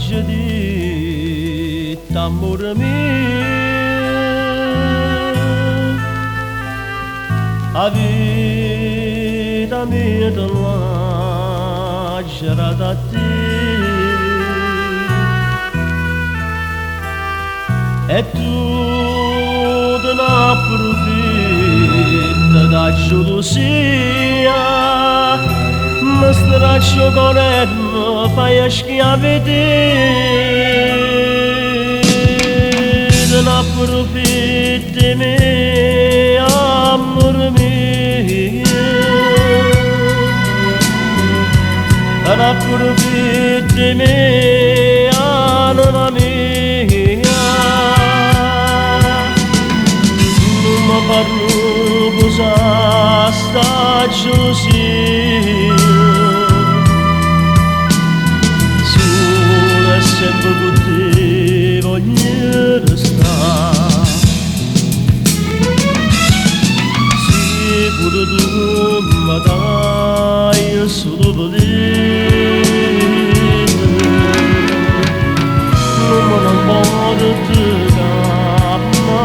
di t'amore mio, a vita mia te lascerà da te, e tu te ne approfitti da gelosia, mi straccio con e mi fai schiaviti, te ne approfitti mio, amore mio, te ne approfitti mio, anima mia, non mi parlo cosa sta gelosia, solo e sempre con te voglio restare, se pure tu mi dai solo volere, non me ne voglio te ma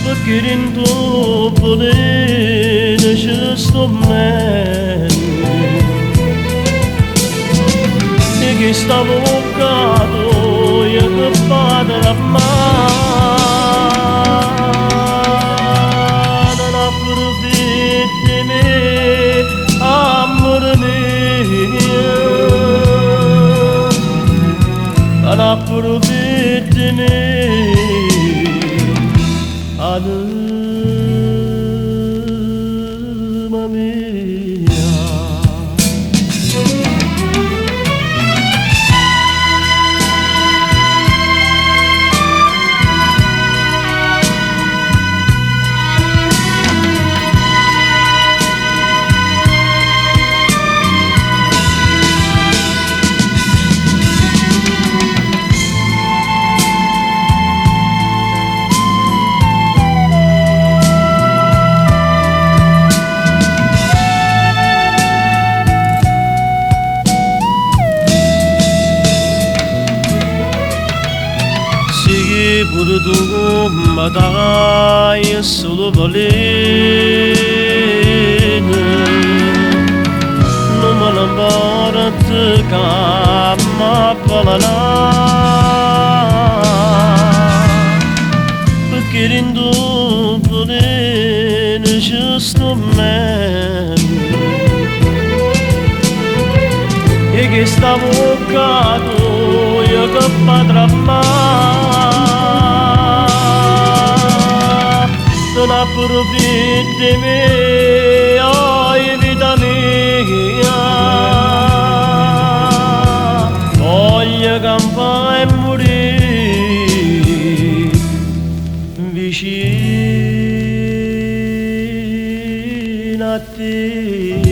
perché in tuo volere ci sto meglio, e che stavo avvocato io che vado a mano, non approfitti me, amore mio, non approfitti me, anima mia. Pure tu mi dai solo volere, non me ne porti che mi parlerà, perché in tuo volere ci sto meglio, e che stavo avvocato io che potrà non approfitti me, oh vita mia, voglio campare e morire vicino a te.